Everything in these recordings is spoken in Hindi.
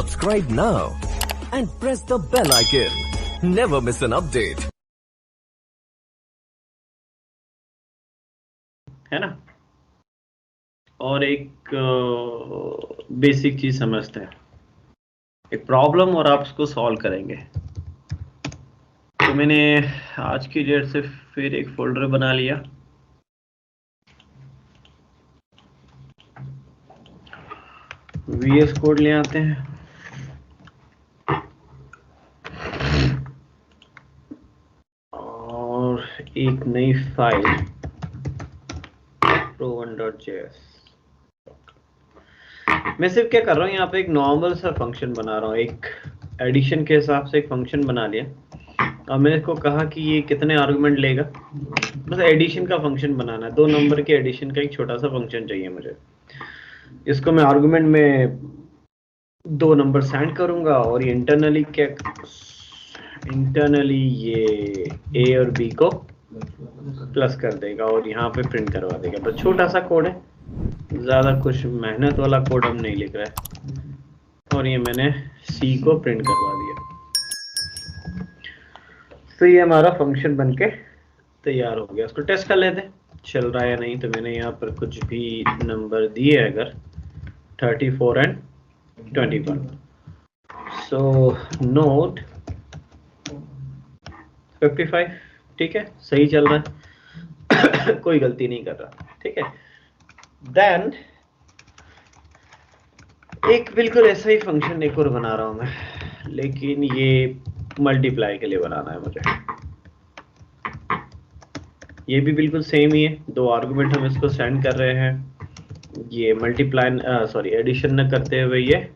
Subscribe now and press the bell icon. Never miss an update. है ना। और एक बेसिक चीज समझते हैं, एक प्रॉब्लम और आप उसको सॉल्व करेंगे। तो मैंने आज की डेट से फिर एक फोल्डर बना लिया। VS कोड ले आते हैं और एक नई फाइल pro1.js। मैं सिर्फ क्या कर रहा हूँ, यहाँ पे एक नॉर्मल सा फंक्शन बना रहा हूँ, एक एडिशन के हिसाब से एक फंक्शन बना लिया और मैंने इसको कहा कि ये कितने आर्गुमेंट लेगा। बस एडिशन का फंक्शन बनाना है, 2 नंबर के एडिशन का एक छोटा सा फंक्शन चाहिए मुझे। इसको मैं आर्गुमेंट में 2 नंबर सेंड करूंगा और ये इंटरनली ये A और B को प्लस कर देगा और यहाँ पे प्रिंट करवा देगा। बस छोटा सा कोड है, ज्यादा कुछ मेहनत वाला कोड हम नहीं लिख रहे हैं। और ये मैंने C को प्रिंट करवा दिया। तो ये हमारा फंक्शन बनके तैयार हो गया। इसको टेस्ट कर लेते हैं चल रहा है या नहीं। तो मैंने यहाँ पर कुछ भी नंबर दिए, अगर 34 एंड 21, सो नोट 55, ठीक है, सही चल रहा है। कोई गलती नहीं कर रहा, ठीक है। देन एक बिल्कुल ऐसा ही फंक्शन एक और बना रहा हूं मैं, लेकिन ये मल्टीप्लाई के लिए बनाना है मुझे। ये भी बिल्कुल सेम ही है, 2 आर्गुमेंट हम इसको सेंड कर रहे हैं। ये मल्टीप्लाई एडिशन न करते हुए ये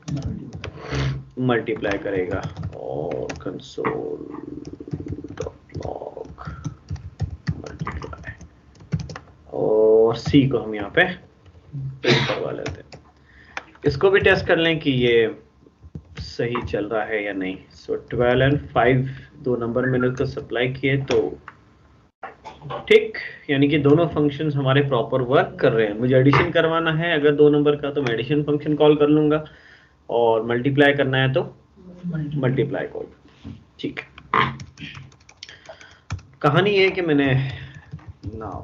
मल्टीप्लाई करेगा और कंसोल लॉग मल्टीप्लाई और C को हम यहाँ पे प्रिंट करवा लेते हैं। इसको भी टेस्ट कर लें कि ये सही चल रहा है या नहीं। सो 12 एंड 5 2 नंबर मैंने उसको सप्लाई किए तो ठीक, यानी कि दोनों फंक्शंस हमारे प्रॉपर वर्क कर रहे हैं। मुझे एडिशन करवाना है अगर 2 नंबर का, तो मैं एडिशन फंक्शन कॉल कर लूंगा और मल्टीप्लाई करना है तो मल्टीप्लाई कॉल। ठीक, कहानी ये है कि मैंने नाउ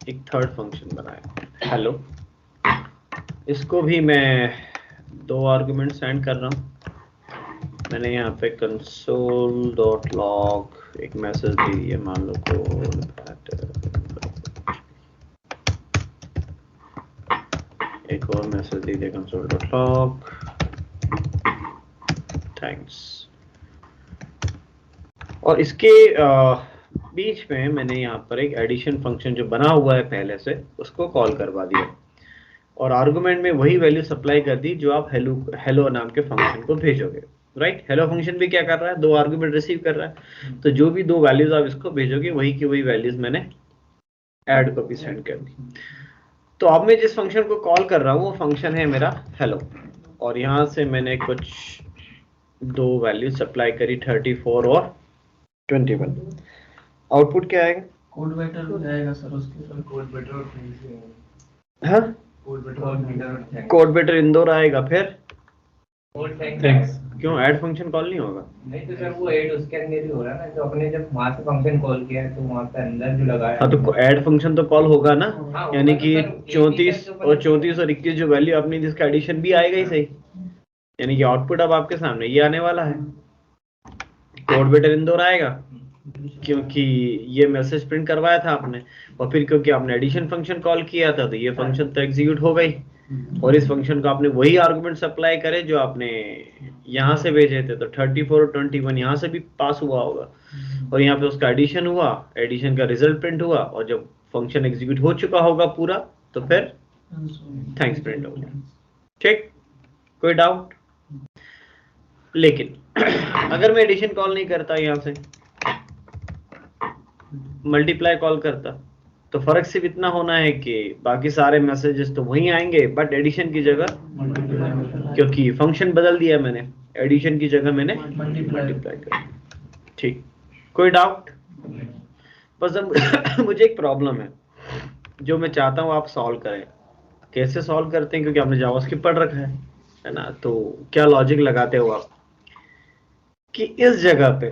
एक थर्ड फंक्शन बनाया हेलो। इसको भी मैं 2 आर्गुमेंट सेंड कर रहा हूँ। मैंने यहाँ पे console.log एक मैसेज दे दिया, मान लो कोड एक और मैसेज दे दिया console.log थैंक्स। और इसके बीच में मैंने यहाँ पर एक एडिशन फंक्शन जो बना हुआ है पहले से, उसको कॉल करवा दिया और आर्गुमेंट में वही वैल्यू सप्लाई कर दी जो आप हेलो नाम के फंक्शन को भेजोगे। राइट, हेलो फंक्शन भी क्या कर रहा है, 2 आर्गुमेंट रिसीव कर रहा है। तो जो भी 2 वैल्यूज आप इसको भेजोगे वही की वही वैल्यूज मैंने ऐड कॉपी सेंड कर दी। तो अब मैं जिस फंक्शन को कॉल कर रहा हूँ वो फंक्शन है मेरा हेलो, और यहाँ से मैंने कुछ 2 वैल्यू सप्लाई करी 34 और 21। आउटपुट क्या आएगा? कोड बेटर हो जाएगा सर उसके। कोड बेटर और हाँ, कोड बेटर इंदौर आएगा। फिर थैंक्स। क्यों ऐड फंक्शन कॉल नहीं होगा? नहीं तो सर वो ऐड उसके अंदर ही हो रहा है ना, जो अपने जब वहां से फंक्शन कॉल किया है तो वहां पे अंदर जो लगाया। हाँ, तो ऐड फंक्शन तो कॉल होगा ना। हाँ, यानी होगा कि तो सर 34 और 21 जो वैल्यू आपने जिसका एडिशन भी आएगा ही सही। यानी कि आउटपुट अब आपके सामने ये आने वाला है, कोड बेटर इंदौर आएगा क्योंकि ये मैसेज प्रिंट करवाया था आपने, और फिर क्योंकि आपने एडिशन फंक्शन कॉल किया था तो ये फंक्शन तो एग्जीक्यूट हो गई और इस फंक्शन को आपने वही आर्गुमेंट सप्लाई करे जो आपने यहाँ से भेजे थे। तो 34 और 21 यहाँ से भी पास हुआ होगा और यहाँ पे उसका एडिशन हुआ, एडिशन का रिजल्ट प्रिंट हुआ और जब फंक्शन एग्जीक्यूट हो चुका होगा पूरा तो फिर थैंक्स प्रिंट होगा। ठीक, कोई डाउट? लेकिन अगर मैं एडिशन कॉल नहीं करता, यहाँ से मल्टीप्लाई कॉल करता, तो फर्क सिर्फ इतना होना है कि बाकी सारे मैसेजेस तो वहीं आएंगे बट एडिशन की जगह, क्योंकि फंक्शन बदल दिया मैंने, एडिशन की जगह मैंने मल्टीप्लाई कर। ठीक, कोई डाउट? बस अब मुझे एक प्रॉब्लम है जो मैं चाहता हूँ आप सॉल्व करें। कैसे सॉल्व करते हैं, क्योंकि आपने जावास्क्रिप्ट पढ़ रखा है है ना। तो क्या लॉजिक लगाते हो आप कि इस जगह पे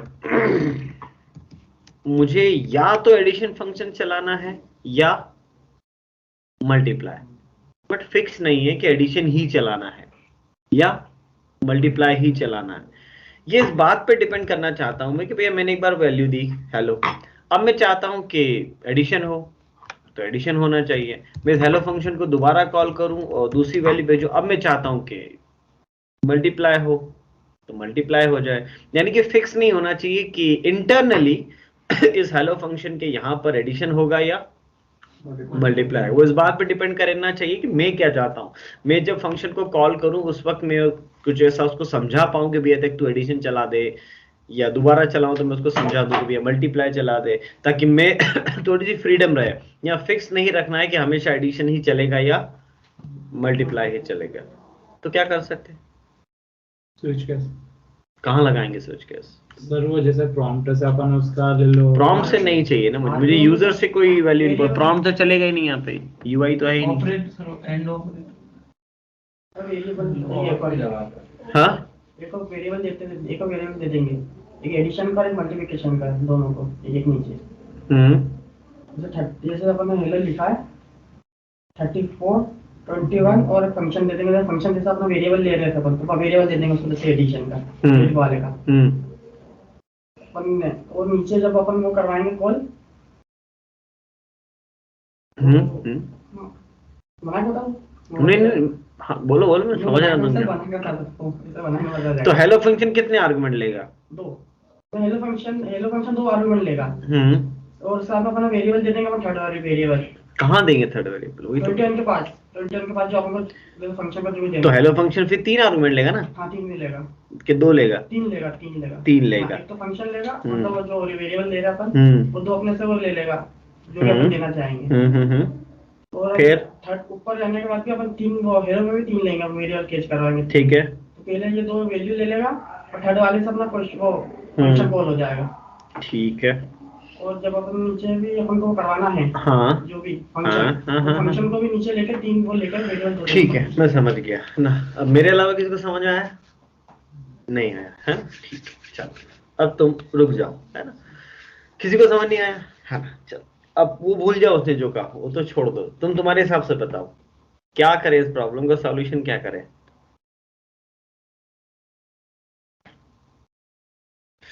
मुझे या तो एडिशन फंक्शन चलाना है या मल्टीप्लाई, बट फिक्स नहीं है कि एडिशन ही चलाना है या मल्टीप्लाई ही चलाना है। ये इस बात पे डिपेंड करना चाहता हूं मैं कि भैया मैंने एक बार वैल्यू दी हेलो, अब मैं चाहता हूं कि एडिशन हो तो एडिशन होना चाहिए। मैं इस हेलो फंक्शन को दोबारा कॉल करूं और दूसरी वैल्यू भेजूं, अब मैं चाहता हूं कि मल्टीप्लाई हो तो मल्टीप्लाई हो जाए। यानी कि फिक्स नहीं होना चाहिए कि इंटरनली इस हेलो फंक्शन के यहां पर एडिशन होगा या मल्टीप्लाई। वो इस बात पे डिपेंड करना चाहिए कि मैं क्या चाहता हूँ। मैं जब फंक्शन को कॉल करूं उस वक्त मैं कुछ ऐसा उसको समझा पाऊं कि भैया देख तू एडिशन चला दे, या दोबारा चलाऊं तो मैं उसको समझा दूं कि भैया मल्टीप्लाई चला दे, ताकि मैं थोड़ी सी फ्रीडम रहे। या फिक्स नहीं रखना है कि हमेशा एडिशन ही चलेगा या मल्टीप्लाई ही चलेगा। तो क्या कर सकते हैं, स्विच केस। कहाँ लगाएंगे स्विच केस? सर वो जैसे प्रॉम्प्ट से अपन उसका ले लो। प्रॉम्प्ट से नहीं चाहिए ना मुझे यूजर से कोई वैल्यू नहीं, प्रॉम्प्ट तो चलेगा ही नहीं यहाँ पे, यूआई तो है ही नहीं। ऑपरेट सर एंड ऑपरेट हाँ एक वेरिएबल देते हैं, एक वेरिएबल दे देंगे, एक एडिशन का एक मल्टीप्लिकेशन का, दोनों को एक नीचे। जैसे अपन ने हेलो लिखा है 34 21 और फंक्शन दे देंगे। फंक्शन जैसा अपना वेरिएबल ले रहे थे अपन, तो वेरिएबल दे देंगे उसको जैसे एडिशन का एडिट वाले का अपन ने। और नीचे जब अपन वो करवाएंगे कॉल बना के बताओ। नहीं हाँ बोलो बोलो, मैं समझ रहा हूँ। तो हेलो फंक्शन कितने आर्गुमेंट लेगा? दो। तो हेलो फंक्शन दो आर्गुमेंट लेगा और साथ में अपना वेरिएबल दे देंगे, अपन थर्ड वाली वेरिएबल कहाँ देंगे थर्ड वेरिएबल? वही तो 21 के पास जो अपन को फंक्शन का जो देंगे। तो हेलो फंक्शन फिर 3 आर्गुमेंट लेगा ना? हाँ 3 में लेगा कि 2 लेगा? 3 लेगा। 3 लेगा। एक तो फंक्शन लेगा, मतलब वो जो वेरिएबल ले रहा अपन वो दो अपने से वो ले लेगा जो भी अपन देना चाहेंगे। और फिर थर्ड ऊपर जाने के बाद भी अपन 3 वो हेलो में भी 3 लेंगे, वेरिएबल कैच करवाएंगे। ठीक है। तो पहले ये दो वैल्यू ले लेगा और थर्ड वाले से अपना फंक्शन कॉल हो जाएगा। ठीक है। और जब अपन नीचे भी अपन को करवाना है हाँ जो भी फंक्शन को भी नीचे लेकर 3 वो लेकर वेरिएबल दो। ठीक है मैं समझ गया ना। अब मेरे अलावा किसी को समझ आया? नहीं आया है? ठीक है चलो अब तुम रुक जाओ, है ना। किसी को समझ नहीं आया है ना? चलो अब वो भूल जाओ उसने जो कहा, वो तो छोड़ दो। तुम तुम्हारे हिसाब से बताओ क्या करें, इस प्रॉब्लम का सॉल्यूशन क्या करें?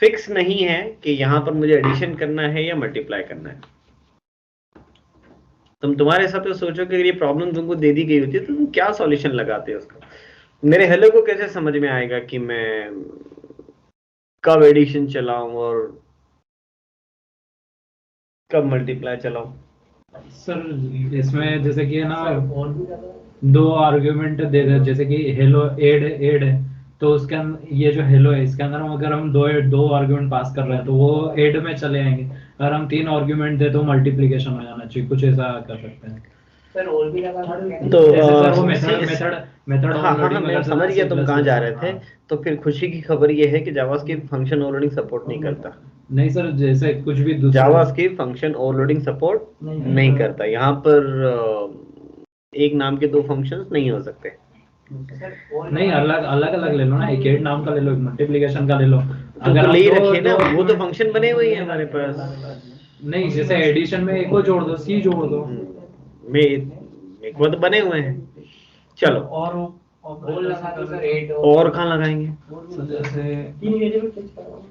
फिक्स नहीं है कि यहां पर मुझे एडिशन करना है या मल्टीप्लाई करना है। तुम तुम्हारे हिसाब से सोचो कि अगर ये प्रॉब्लम तुमको दे दी गई होती है तो तुम क्या सॉल्यूशन लगाते हो उसका। मेरे हेलो को कैसे समझ में आएगा कि मैं कब एडिशन चलाऊं और कब मल्टीप्लाई चलाऊं? सर इसमें जैसे कि है ना 2 आर्ग्यूमेंट दे दे, जैसे कि हेलो एड है तो उसके अंदर ये जो हेलो है इसके अंदर अगर हम दो आर्ग्यूमेंट पास कर रहे हैं तो वो एड में चले आएंगे। अगर हम 3 आर्ग्यूमेंट दे तो मल्टीप्लिकेशन हो जाना चाहिए, कुछ ऐसा कर सकते हैं सर और भी लगा सकते हैं। तो सर वो मेथड हाँ मैं समझ गया तुम कहाँ जा रहे थे। तो फिर खुशी की खबर ये है कि जावास्क्रिप्ट फंक्शन ओवरलोडिंग सपोर्ट नहीं करता। नहीं सर, जैसे कुछ भी जावास्क्रिप्ट फंक्शन ओवरलोडिंग सपोर्ट नहीं करता। यहाँ पर एक नाम के 2 फंक्शंस नहीं हो सकते। नहीं, अलग ले लो ना, एक एड नाम का ले लो, मल्टीप्लिकेशन का ले लो। अगर ले ही रखे ना, वो तो फंक्शन बने हुए हैं हमारे पास। नहीं, जैसे एडिशन में एक को जोड़ दो, सी जोड़ दो। में एक वो तो बने हुए हैं। चलो और लगा दो सर 8 और कहाँ लगाएंगे? जैसे 3 वेरिएबल कैच करवाएंगे।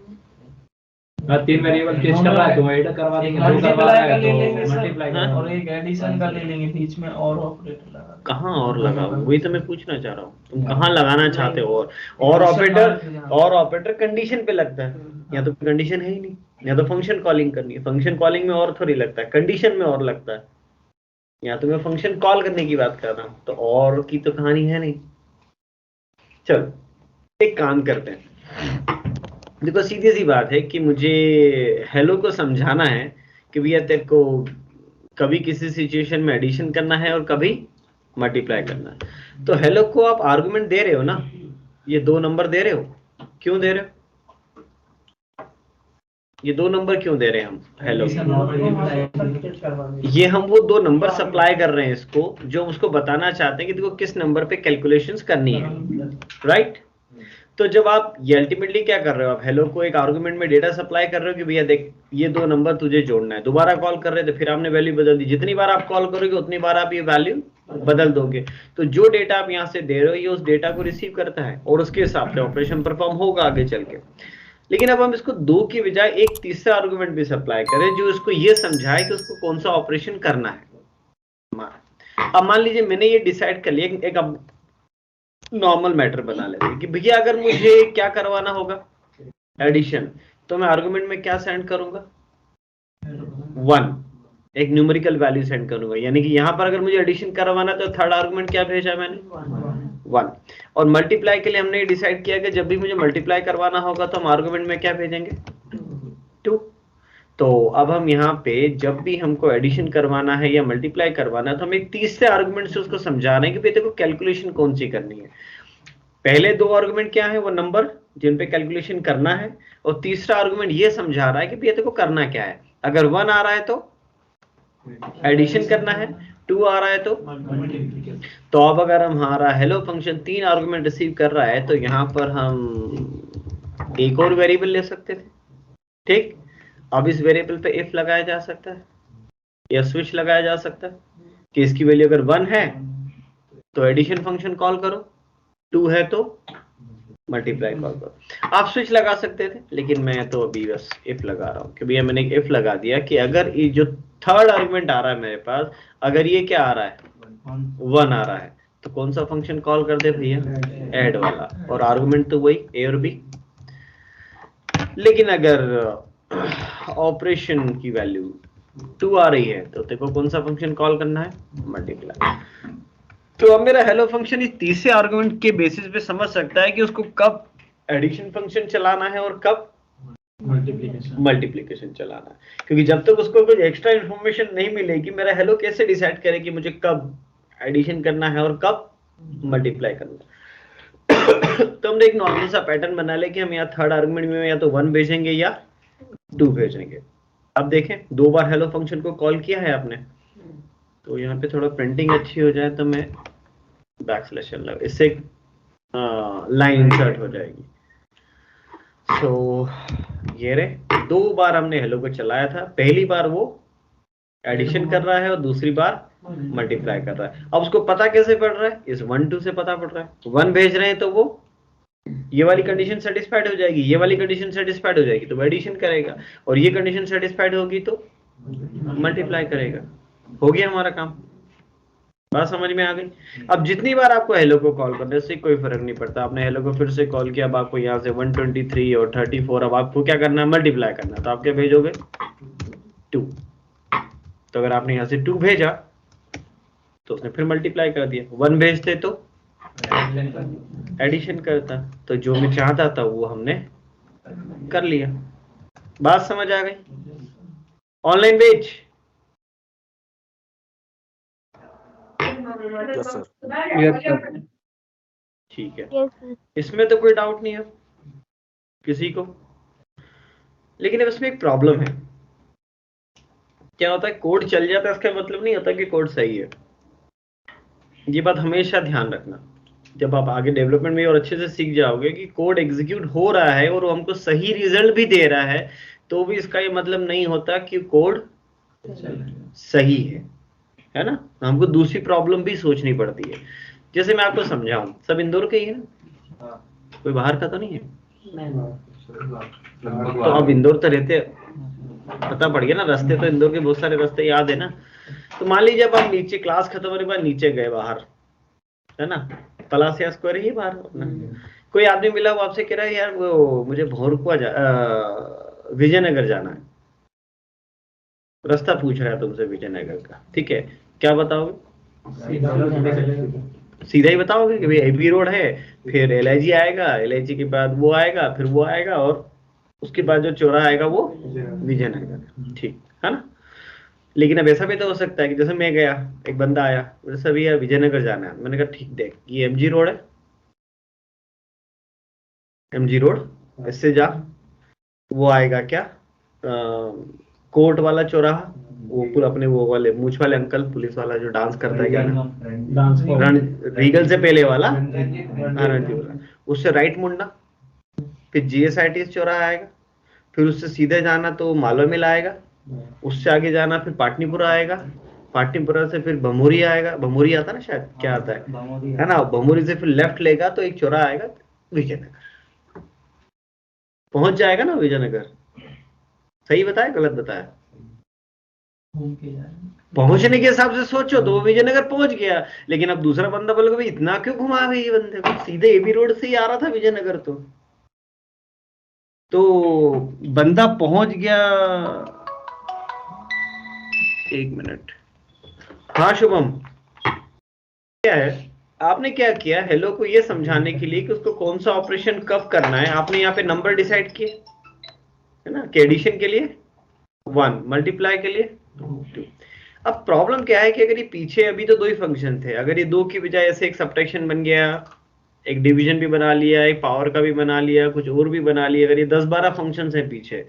3 वेरिएबल कैच कर रहा है तो ऐड करवा देंगे, 2 करवा रहा है तो मल्टीप्लाई हाँ? और एक एडिशन का ले लेंगे, बीच में और ऑपरेटर लगा। कहाँ और लगाओ? वही तो मैं पूछना चाह रहा हूँ, तुम कहाँ लगाना चाहते हो? और ऑपरेटर कंडीशन पे लगता है, या तो कंडीशन है ही नहीं, या तो फंक्शन कॉलिंग करनी है। फंक्शन कॉलिंग में और थोड़ी लगता है, कंडीशन में और लगता है। या तो मैं फंक्शन कॉल करने की बात कर रहा हूँ, तो और की तो कहानी है नहीं। चलो एक काम करते हैं। देखो सीधी सी बात है कि मुझे हेलो को समझाना है कि भैया तेरे को कभी किसी सिचुएशन में एडिशन करना है और कभी मल्टीप्लाई करना है। तो हेलो को आप आर्गुमेंट दे रहे हो ना, ये 2 नंबर दे रहे हो। क्यों दे रहे हो? ये 2 नंबर क्यों दे रहे हैं हम हेलो? करवा ये हम वो 2 नंबर सप्लाई कर रहे हैं इसको, जो उसको बताना चाहते हैं कि देखो किस नंबर पे कैलकुलेशंस करनी है, राइट? तो जब आप ये अल्टीमेटली क्या कर रहे हो, आप हेलो को एक आर्गुमेंट में डेटा सप्लाई कर रहे हो कि भैया देख ये 2 नंबर तुझे जोड़ना है। दोबारा कॉल कर रहे थे, फिर आपने वैल्यू बदल दी, जितनी बार आप कॉल करोगे उतनी बार आप ये वैल्यू बदल दोगे। तो जो डेटा आप यहाँ से दे रहे हो ये उस डेटा को रिसीव करता है और उसके हिसाब से ऑपरेशन परफॉर्म होगा आगे चल के। लेकिन अब हम इसको 2 की बजाय एक तीसरा आर्गुमेंट भी सप्लाई करें जो इसको ये समझाए कि उसको कौन सा ऑपरेशन करना है। अब मान लीजिए मैंने ये डिसाइड कर लिया, एक अब नॉर्मल मैटर बना लेते हैं कि भैया अगर मुझे क्या करवाना होगा, एडिशन, तो मैं आर्गुमेंट में क्या सेंड करूंगा, 1, एक न्यूमेरिकल वैल्यू सेंड करूंगा। यानी कि यहां पर अगर मुझे एडिशन करवाना तो थर्ड आर्गुमेंट क्या भेजा मैंने, 1। और मल्टीप्लाई के लिए हमने ये डिसाइड किया कि जब भी मुझे मल्टीप्लाई करवाना होगा तो हम आर्गुमेंट में क्या भेजेंगे, 2। तो अब हम यहाँ पे जब भी हमको एडिशन करवाना है या मल्टीप्लाई करवाना है तो हम एक तीसरे आर्गुमेंट से उसको समझा रहे हैं कि भाई देखो कैलकुलेशन कौन सी करनी है। पहले 2 आर्गुमेंट क्या है, वो नंबर जिन पे कैलकुलेशन करना है, और तीसरा आर्गुमेंट ये समझा रहा है कि भैया देखो करना क्या है। अगर 1 आ रहा है तो एडिशन करना है, 2 आ रहा है तो अब अगर हमारा हेलो फंक्शन 3 आर्गुमेंट रिसीव कर रहा है तो यहाँ पर हम एक और वेरिएबल ले सकते थे, ठीक। अब इस वेरिएबल पे इफ लगाया जा सकता है या स्विच लगाया जा सकता है कि इसकी वैल्यू अगर 1 है तो एडिशन फंक्शन कॉल करो, 2 है तो मल्टीप्लाई कॉल करो। आप स्विच लगा सकते थे, लेकिन मैं तो अभी बस इफ लगा रहा हूँ कि भैया मैंने एक इफ लगा दिया कि अगर ये जो थर्ड आर्गुमेंट आ रहा है मेरे पास, अगर ये क्या आ रहा है, 1 आ रहा है, तो कौन सा फंक्शन कॉल कर दे भैया, ऐड वाला, और आर्गुमेंट तो वही ए और बी। लेकिन अगर ऑपरेशन की वैल्यू 2 आ रही है तो देखो कौन सा फंक्शन कॉल करना है, मल्टीप्लाई। तो अब मेरा हेलो फंक्शन इस तीसरे आर्गुमेंट के बेसिस पे समझ सकता है कि उसको कब एडिशन फंक्शन चलाना है और कब मल्टीप्लिकेशन चलाना है, क्योंकि जब तक उसको कुछ एक्स्ट्रा इंफॉर्मेशन नहीं मिलेगी मेरा हेलो कैसे डिसाइड करे कि मुझे कब एडिशन करना है और कब मल्टीप्लाई करना है। तो हमने एक नॉर्मल सा पैटर्न बना ले कि हम यहाँ थर्ड आर्गुमेंट में या तो 1 भेजेंगे या 2 भेजेंगे। अब देखें 2 बार हेलो फंक्शन को कॉल किया है आपने, तो यहाँ पे थोड़ा प्रिंटिंग अच्छी हो जाए तो मैं बैकस्लैश लगा, इससे लाइन इंसर्ट हो जाएगी। तो ये रे 2 बार हमने हेलो को चलाया था, पहली बार वो एडिशन कर रहा है और दूसरी बार मल्टीप्लाई कर रहा है। अब उसको पता कैसे पड़ रहा है, इस 1 2 से पता पड़ रहा है। 1 भेज रहे हैं तो वो ये वाली कंडीशन सेटिस्फाइड हो जाएगी, ये वाली कंडीशन सेटिस्फाइड हो जाएगी तो वो एडिशन करेगा, और ये कंडीशन सेटिस्फाइड होगी तो मल्टीप्लाई करेगा। हो गया हमारा काम, बात समझ में आ गई। अब जितनी बार आपको हेलो को कॉल करने से कोई फर्क नहीं पड़ता, आपने हेलो को फिर से कॉल किया, अब आपको यहाँ से 123 और 34, अब आपको क्या करना है, मल्टीप्लाई करना है, तो आप क्या भेजोगे, 2। तो अगर आपने यहाँ से 2 भेजा तो उसने फिर मल्टीप्लाई कर दिया, 1 भेजते तो एडिशन करता। तो जो मैं चाहता था वो हमने कर लिया। बात समझ आ गई? ऑनलाइन बेच ठीक है, इसमें तो कोई डाउट नहीं है किसी को। लेकिन अब इसमें एक प्रॉब्लम है, क्या होता है कोड चल जाता है इसका मतलब नहीं होता कि कोड सही है। ये बात हमेशा ध्यान रखना, जब आप आगे डेवलपमेंट में और अच्छे से सीख जाओगे कि कोड एग्जीक्यूट हो रहा है और वो हमको सही रिजल्ट भी दे रहा है, तो भी इसका ये मतलब नहीं होता कि कोड सही है ना। हमको दूसरी प्रॉब्लम भी सोचनी पड़ती है। जैसे मैं आपको समझाऊं, सब इंदौर के ही है ना, कोई बाहर का तो नहीं है? तो अब इंदौर तो रहते, पता पड़ गया ना, रास्ते तो इंदौर के बहुत सारे रास्ते याद है ना। तो मान लीजिए जब आप नीचे क्लास खत्म होने के बाद नीचे गए बाहर, है ना, पलासिया स्क्वायर ही बाहर अपना, कोई आदमी मिला, वो आपसे कह रहा है यार वो मुझे भोरकुआ विजयनगर जाना है, रास्ता पूछ रहा है तुमसे विजयनगर का, ठीक है, क्या बताओगे? सीधा ही बताओगे कि भाई एबी रोड है, फिर एलआईजी आएगा, एलआईजी के बाद वो आएगा, फिर वो आएगा, और उसके बाद जो चौराहा आएगा वो विजयनगर, ठीक है ना। लेकिन अब ऐसा भी तो हो सकता है कि जैसे मैं गया, एक बंदा आया, बोले भैया विजयनगर जाना है, मैंने कहा ठीक, देख ये एमजी रोड है, एमजी रोड, इससे जा, वो आएगा क्या, कोर्ट वाला चौराहा, वो पूरा अपने वो वाले मूछ वाले अंकल पुलिस वाला जो डांस करता है गाना, डांस रीगल से पहले वाला, रणजीत वाला, उससे राइट मुड़ना, फिर जीएसआईटी चौराहा आएगा, फिर उससे सीधे जाना तो मालवा मिल आएगा, उससे आगे जाना फिर पाटनीपुरा आएगा, पाटनीपुरा से फिर भमोरी आएगा, भमोरी आता ना शायद, क्या आता है ना, भमोरी से फिर लेफ्ट लेगा तो एक चौराहा आएगा विजयनगर, पहुंच जाएगा ना विजयनगर। सही बताया गलत बताया? घूम के जाए। पहुंचने के हिसाब से सोचो तो वो विजयनगर पहुंच गया, लेकिन अब दूसरा बंदा बोलेगा भाई इतना क्यों घुमा भाई ये बंदे को, सीधे एबी रोड से ही आ रहा था विजयनगर। तो बंदा पहुंच गया। एक मिनट, हाँ शुभम, क्या है आपने क्या किया, हेलो को ये समझाने के लिए कि उसको कौन सा ऑपरेशन कब करना है, आपने यहाँ पे नंबर डिसाइड किए है ना, कि एडिशन के लिए 1, मल्टीप्लाई के लिए 2। अब प्रॉब्लम क्या है कि अगर ये पीछे अभी तो 2 ही फंक्शन थे, अगर ये 2 की बजाय ऐसे एक सब्ट्रैक्शन बन गया, एक डिवीजन भी बना लिया, एक पावर का भी बना लिया, कुछ और भी बना लिया, अगर ये 10-12 फंक्शंस हैं पीछे,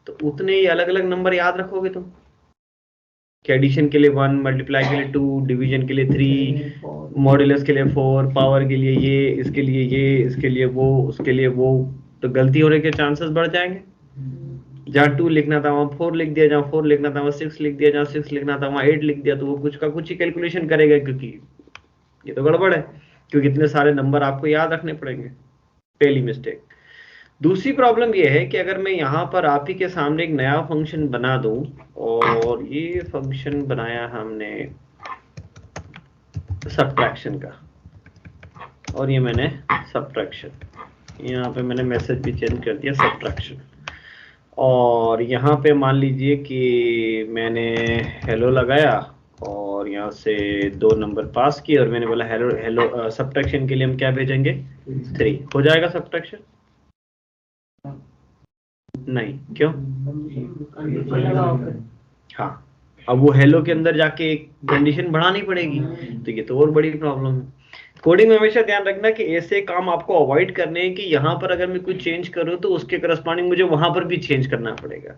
तो उतने ही अलग अलग नंबर याद रखोगे तुम, कि एडिशन के लिए 1, मल्टीप्लाई के लिए 2, डिवीजन के लिए 3, मॉड्यूलस के लिए 4, पावर के लिए ये, इसके लिए ये, इसके लिए वो, उसके लिए वो, तो गलती होने के चांसेस बढ़ जाएंगे। जहाँ 2 लिखना था वहाँ 4 लिख दिया, जहाँ 4 लिखना था वहाँ 6 लिख दिया, जहाँ 6 लिखना था वहाँ 8 लिख दिया, तो वो कुछ का कुछ ही कैलकुलेशन करेगा, क्योंकि ये तो गड़बड़ है, क्योंकि इतने सारे नंबर आपको याद रखने पड़ेंगे। पहली मिस्टेक। दूसरी प्रॉब्लम ये है कि अगर मैं यहाँ पर आप ही के सामने एक नया फंक्शन बना दूं, और ये फंक्शन बनाया हमने सब्ट्रैक्शन का, और ये मैंने सब्ट्रैक्शन, यहाँ पे मैंने मैसेज भी चेंज कर दिया सब्ट्रैक्शन, और यहाँ पे मान लीजिए कि मैंने हेलो लगाया और यहाँ से 2 नंबर पास किए, और मैंने बोला हेलो हेलो, सब्ट्रैक्शन के लिए हम क्या भेजेंगे 3, हो जाएगा सब्ट्रैक्शन? नहीं, क्यों? हाँ, अब वो हेलो के अंदर जाके एक कंडीशन बढ़ानी पड़ेगी, तो ये तो और बड़ी प्रॉब्लम है। कोडिंग में हमेशा ध्यान रखना कि ऐसे काम आपको अवॉइड करने हैं कि यहाँ पर अगर मैं कुछ चेंज करूँ तो उसके करस्पॉन्डिंग मुझे वहां पर भी चेंज करना पड़ेगा।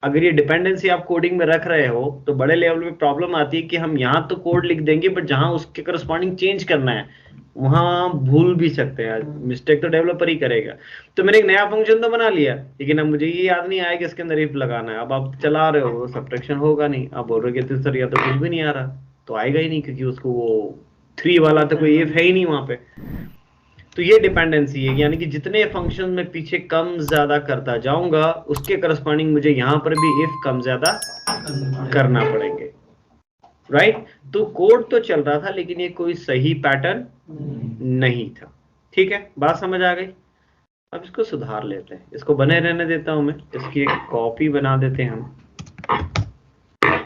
अगर ये डिपेंडेंसी आप कोडिंग में रख रहे हो तो बड़े लेवल पे प्रॉब्लम आती है कि हम यहाँ तो कोड लिख देंगे, बट जहां उसके करस्पॉन्डिंग चेंज करना है वहां भूल भी सकते हैं, मिस्टेक तो डेवलपर ही करेगा। तो मैंने एक नया फंक्शन तो बना लिया, लेकिन अब मुझे ये याद नहीं आया कि इसके अंदर इफ लगाना है। अब आप चला रहे हो, सब्ट्रैक्शन होगा नहीं, आप बोल रहे हो सर या तो कुछ भी नहीं आ रहा, तो आएगा ही नहीं, क्योंकि उसको वो 3 वाला तो कोई इफ है ही नहीं वहां पे। तो ये डिपेंडेंसी है, यानी कि जितने फंक्शन में पीछे कम ज्यादा करता जाऊंगा उसके करस्पॉन्डिंग मुझे यहाँ पर भी इफ कम ज्यादा करना पड़ेंगे, राइट। तो कोड तो चल रहा था, लेकिन ये कोई सही पैटर्न नहीं था। ठीक है, बात समझ आ गई? अब इसको सुधार लेते हैं, इसको बने रहने देता हूं मैं, इसकी एक कॉपी बना देते हैं हम।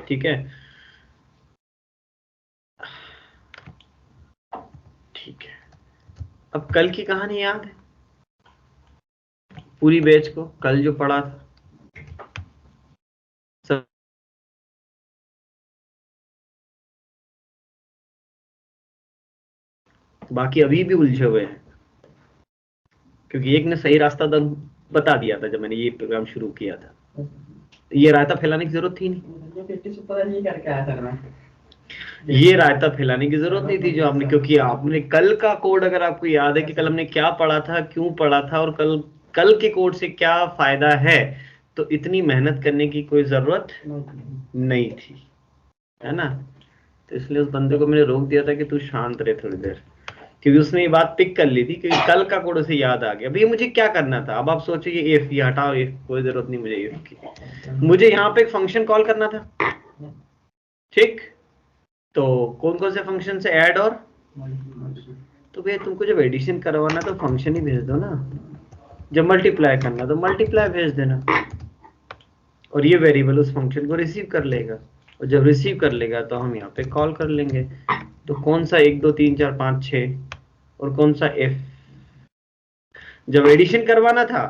ठीक है, ठीक है। अब कल की कहानी याद है पूरी बैच को, कल जो पढ़ा था सब? बाकी अभी भी उलझे हुए हैं, क्योंकि एक ने सही रास्ता बता दिया था जब मैंने ये प्रोग्राम शुरू किया था। ये रायता फैलाने की जरूरत थी नहीं, ये रायता फैलाने की जरूरत नहीं थी जो आपने, क्योंकि आपने कल का कोड अगर आपको याद है कि कल हमने क्या पढ़ा था, क्यों पढ़ा था, और कल के कोड से क्या फायदा है, तो इतनी मेहनत करने की कोई जरूरत नहीं थी, है ना। तो इसलिए उस बंदे को मैंने रोक दिया था कि तू शांत रहे थोड़ी देर, क्योंकि उसने ये बात पिक कर ली थी, क्योंकि कल का कोड उसे याद आ गया। भैया मुझे क्या करना था, अब आप सोचो ये इफ, ये हटाओ इफ, कोई जरूरत नहीं मुझे इफ की, मुझे यहाँ पे एक फंक्शन कॉल करना था। ठीक, तो कौन कौन से फंक्शन से ऐड और, तो भैया तुमको जब एडिशन करवाना तो फंक्शन ही भेज दो ना, जब मल्टीप्लाई करना तो मल्टीप्लाई भेज देना, और ये वेरिएबल उस फंक्शन को रिसीव कर लेगा, और जब रिसीव कर लेगा तो हम यहाँ पे कॉल कर लेंगे। तो कौन सा 1 2 3 4 5 6 और कौन सा एफ। जब एडिशन करवाना था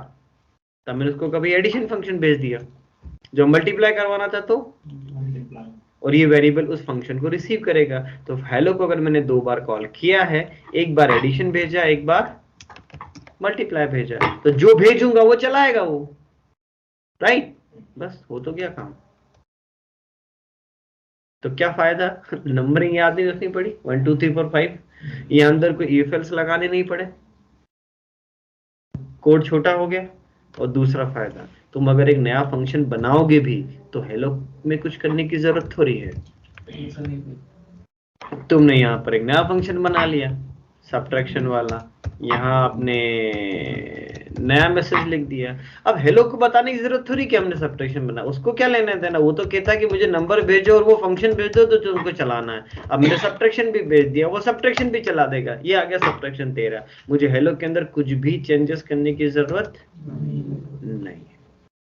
तब मैंने उसको कभी एडिशन फंक्शन भेज दिया, जब मल्टीप्लाई करवाना था तो, और ये वेरिएबल उस फंक्शन को रिसीव करेगा। तो हेलो को अगर मैंने 2 बार कॉल किया है, एक बार एडिशन भेजा, एक बार मल्टीप्लाई भेजा, तो जो भेजूंगा वो चलाएगा वो, राइट। बस हो तो गया काम। तो क्या फायदा, नंबरिंग याद नहीं रखनी पड़ी 1 2 3 4 5, ये अंदर कोई इफ एल्स लगाने नहीं पड़े, कोड छोटा हो गया। और दूसरा फायदा, तुम अगर एक नया फंक्शन बनाओगे भी तो हेलो में कुछ करने की जरूरत थोड़ी है। तुमने यहाँ पर एक नया फंक्शन बना लिया सब्ट्रैक्शन वाला, यहाँ आपने नया मैसेज लिख दिया। अब हेलो को बताने की जरूरत थोड़ी कि हमने सब्ट्रैक्शन बना, उसको क्या लेना देना, वो तो कहता है कि मुझे नंबर भेजो और वो फंक्शन भेज दो तो तुमको चलाना है। अब मैंने सब्ट्रैक्शन भी भेज दिया, वो सब्ट्रैक्शन भी चला देगा। ये आ गया सब्ट्रैक्शन 13। मुझे हेलो के अंदर कुछ भी चेंजेस करने की जरूरत नहीं है,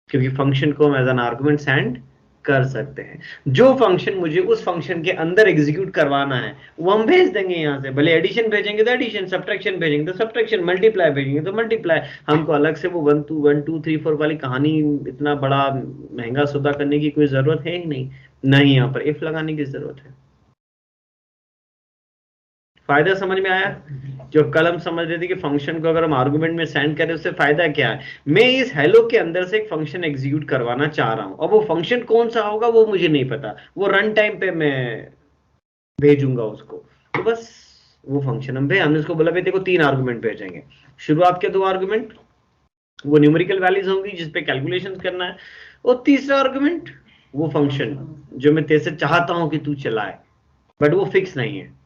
क्योंकि फंक्शन को हम एज एन आर्गुमेंट सेंड कर सकते हैं। जो फंक्शन मुझे उस फंक्शन के अंदर एग्जीक्यूट करवाना है वो हम भेज देंगे यहाँ से। भले एडिशन भेजेंगे तो एडिशन, सब्ट्रैक्शन भेजेंगे तो सब्ट्रैक्शन, मल्टीप्लाई भेजेंगे तो मल्टीप्लाई। हमको अलग से वो 1 2 3 4 वाली कहानी इतना बड़ा महंगा सौदा करने की कोई जरूरत है ही नहीं। नहीं, यहाँ पर इफ लगाने की जरूरत है। फायदा समझ में आया? जो कल हम समझ रहे थे कि फंक्शन को अगर हम आर्गुमेंट में सेंड करें उससे फायदा क्या है, मैं इस हेलो के अंदर से एक फंक्शन एग्जीक्यूट करवाना चाह रहा हूं। अब वो फंक्शन कौन सा होगा वो मुझे नहीं पता, वो रन टाइम पे मैं भेजूंगा उसको। तो बस वो फंक्शन हमने उसको बोला भाई देखो 3 आर्गुमेंट भेजेंगे। शुरुआत के 2 आर्गुमेंट वो न्यूमेरिकल वैल्यूज होंगी जिसपे कैलकुलेशन करना है, और तीसरा आर्गुमेंट वो फंक्शन जो मैं तेरे से चाहता हूं कि तू चलाए, बट वो फिक्स नहीं है,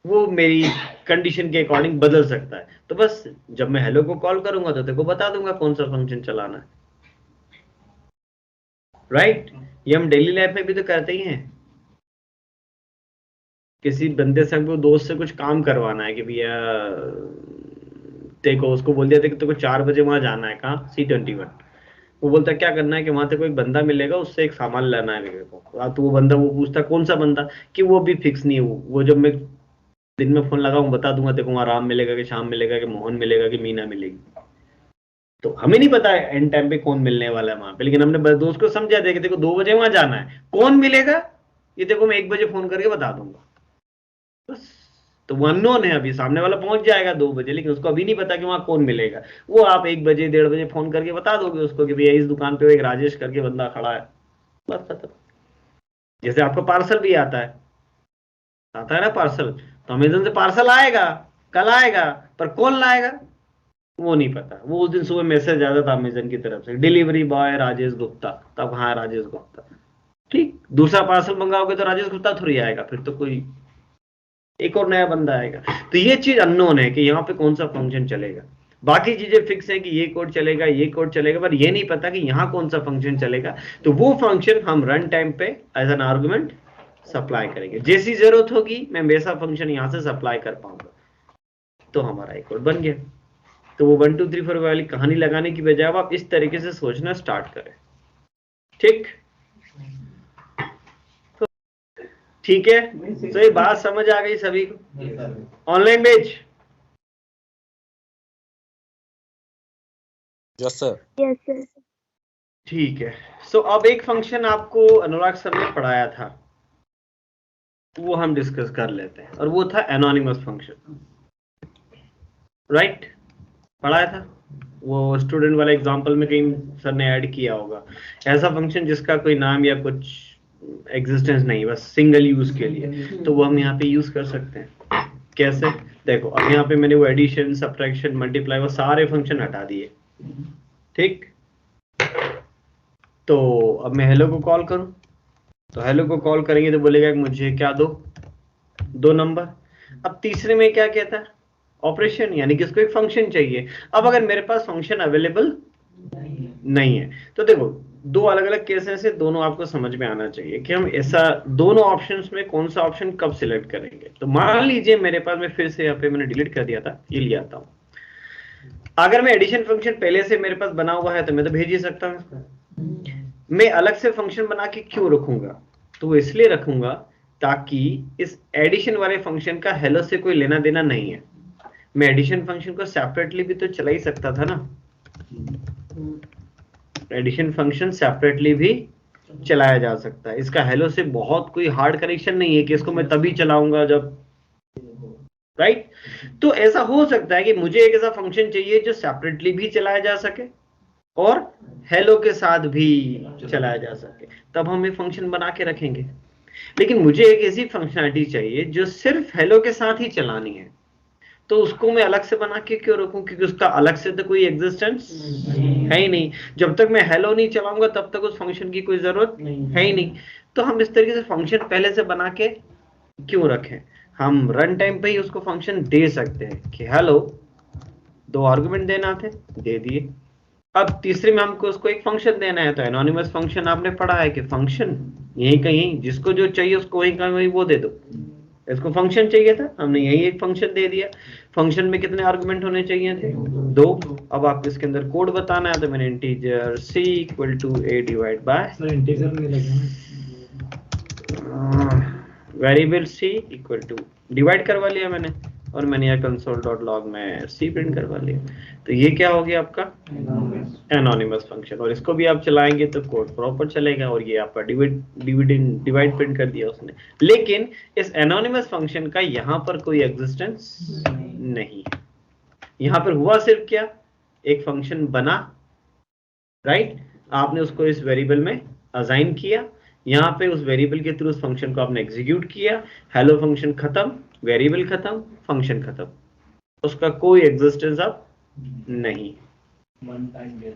वो मेरी कंडीशन के अकॉर्डिंग बदल सकता है। तो बस जब मैं हेलो को कॉल करूंगा तो तेरे को बता दूंगा कौन सा फंक्शन चलाना है। राइट? ये हम डेली लाइफ में भी तो करते ही हैं। किसी बंदे से हमको दोस्त से कुछ काम करवाना है कि भैया देखो, उसको बोल दिया था कि तेरे को 4 बजे वहां जाना है। कहाँ? C21। वो बोलता है क्या करना है कि वहां तेरे को एक बंदा मिलेगा, उससे एक सामान लाना है मेरे को। तो वो बंदा, वो पूछता कौन सा बंदा, कि वो भी फिक्स नहीं है। वो जब मैं दिन में फोन लगाऊं बता दूंगा तेरे को वहां राम मिलेगा कि श्याम मिलेगा कि मोहन मिलेगा कि मीना मिलेगी। तो हमें नहीं पता है एंड टाइम पे कौन मिलने वाला है वहां पे, लेकिन हमने दोस्त को समझा दिया कि देखो 2 बजे वहां जाना है, कौन मिलेगा ये देखो मैं 1 बजे फोन करके बता दूंगा। बस तो वो अननोन है, अभी सामने वाला पहुंच जाएगा 2 बजे, लेकिन उसको अभी नहीं पता कि वहां कौन मिलेगा। वो आप 1 बजे 1:30 बजे फोन करके बता दोगे उसको कि भैया इस दुकान पे एक राजेश करके बंदा खड़ा है, बस खत्म। जैसे आपको पार्सल भी आता है ना पार्सल, तो अमेजन से पार्सल आएगा, कल आएगा, पर कौन लाएगा वो नहीं पता। वो उस दिन सुबह मैसेज आता था अमेजन की तरफ से, डिलीवरी बॉय राजेश गुप्ता, तब हाँ राजेश गुप्ता, ठीक। दूसरा पार्सल मंगाओगे तो राजेश गुप्ता थोड़ी आएगा, फिर तो कोई एक और नया बंदा आएगा। तो ये चीज अननोन है कि यहाँ पे कौन सा फंक्शन चलेगा। बाकी चीजें फिक्स है कि ये कोड चलेगा, ये कोड चलेगा, पर ये नहीं पता कि यहाँ कौन सा फंक्शन चलेगा। तो वो फंक्शन हम रन टाइम पे एज एन आर्गुमेंट सप्लाई करेंगे। जैसी जरूरत होगी मैं वैसा फंक्शन यहां से सप्लाई कर पाऊंगा, तो हमारा एक कोड बन गया। तो वो 1 2 3 4 वाली कहानी लगाने की बजाय आप इस तरीके से सोचना स्टार्ट करें। ठीक, तो ठीक है। तो ये बात समझ आ गई सभी को? ऑनलाइन बेच यस सर। Yes sir. ठीक है। सो अब एक फंक्शन आपको अनुराग सर ने पढ़ाया था, वो हम डिस्कस कर लेते हैं, और वो था एनोनिमस फंक्शन। राइट? पढ़ाया था वो स्टूडेंट वाला एग्जांपल में कहीं सर ने ऐड किया होगा। ऐसा फंक्शन जिसका कोई नाम या कुछ एग्जिस्टेंस नहीं, बस सिंगल यूज के लिए, तो वो हम यहाँ पे यूज कर सकते हैं। कैसे? देखो अब यहाँ पे मैंने वो एडिशन, सब्ट्रैक्शन, मल्टीप्लाई वो सारे फंक्शन हटा दिए। ठीक, तो अब मैं हेलो को कॉल करूं, तो हेलो को कॉल करेंगे तो बोलेगा कि मुझे क्या दो 2 नंबर। अब तीसरे में क्या कहता है? ऑपरेशन, यानी कि इसको एक फंक्शन चाहिए। अब अगर मेरे पास फंक्शन अवेलेबल नहीं है तो देखो 2 अलग अलग केसेस है, दोनों आपको समझ में आना चाहिए कि हम ऐसा दोनों ऑप्शंस में कौन सा ऑप्शन कब सिलेक्ट करेंगे। तो मान लीजिए मेरे पास, मैं फिर से यहाँ पे मैंने डिलीट कर दिया था, ये ले आता हूँ। अगर मैं एडिशन फंक्शन पहले से मेरे पास बना हुआ है तो मैं तो भेज ही सकता हूँ। मैं अलग से फंक्शन बना के क्यों रखूंगा? तो वो इसलिए रखूंगा ताकि इस एडिशन वाले फंक्शन का हेलो से कोई लेना देना नहीं है। मैं एडिशन फंक्शन को सेपरेटली भी तो चला ही सकता था ना। एडिशन फंक्शन सेपरेटली भी चलाया जा सकता है। इसका हेलो से बहुत कोई हार्ड कनेक्शन नहीं है कि इसको मैं तभी चलाऊंगा जब, राइट? तो ऐसा हो सकता है कि मुझे एक ऐसा फंक्शन चाहिए जो सेपरेटली भी चलाया जा सके और हेलो के साथ भी चलाया जा सके, तब हम ये फंक्शन बना के रखेंगे। लेकिन मुझे एक ऐसी फंक्शनलिटी चाहिए जो सिर्फ हेलो के साथ ही चलानी है, तो उसको मैं अलग से बना के क्यों रखूं, क्योंकि उसका अलग से तो कोई एग्जिस्टेंस है ही नहीं। जब तक मैं हेलो नहीं चलाऊंगा तब तक उस फंक्शन की कोई जरूरत है ही नहीं। तो हम इस तरीके से फंक्शन पहले से बना के क्यों रखें, हम रन टाइम पे ही उसको फंक्शन दे सकते हैं कि हेलो, 2 आर्गुमेंट देना थे, दे दिए। अब तीसरे में हमको उसको एक फंक्शन देना है, तो एनोनिमस फंक्शन आपने पढ़ा है कि फंक्शन यहीं कहीं जिसको जो चाहिए उसको वहीं कहीं वहीं वो दे दो। इसको फंक्शन चाहिए था, हमने यही एक फंक्शन दे दिया। फंक्शन में कितने आर्गुमेंट होने चाहिए थे? 2। अब आपको इसके अंदर कोड बताना है, तो मैंने integer c equal to a divide by integer नहीं लगेगा, variable c equal to divide करवा लिया मैंने, और मैंने यहाँ console.log में c प्रिंट करवा लिया। तो ये क्या हो गया आपका एनोनिमस फंक्शन, और इसको भी आप चलाएंगे तो कोड प्रॉपर चलेगा, और ये आपका डिवाइड प्रिंट कर दिया उसने। लेकिन इस एनोनिमस फंक्शन का यहाँ पर कोई एग्जिस्टेंस नहीं है। यहाँ पर हुआ सिर्फ क्या, एक फंक्शन बना, राइट, आपने उसको इस वेरिएबल में असाइन किया, यहाँ पे उस वेरिएबल के थ्रू उस फंक्शन को आपने एग्जीक्यूट किया, हेलो फंक्शन खत्म, वेरिएबल खत्म, फंक्शन खत्म, उसका कोई एग्जिस्टेंस अब नहीं,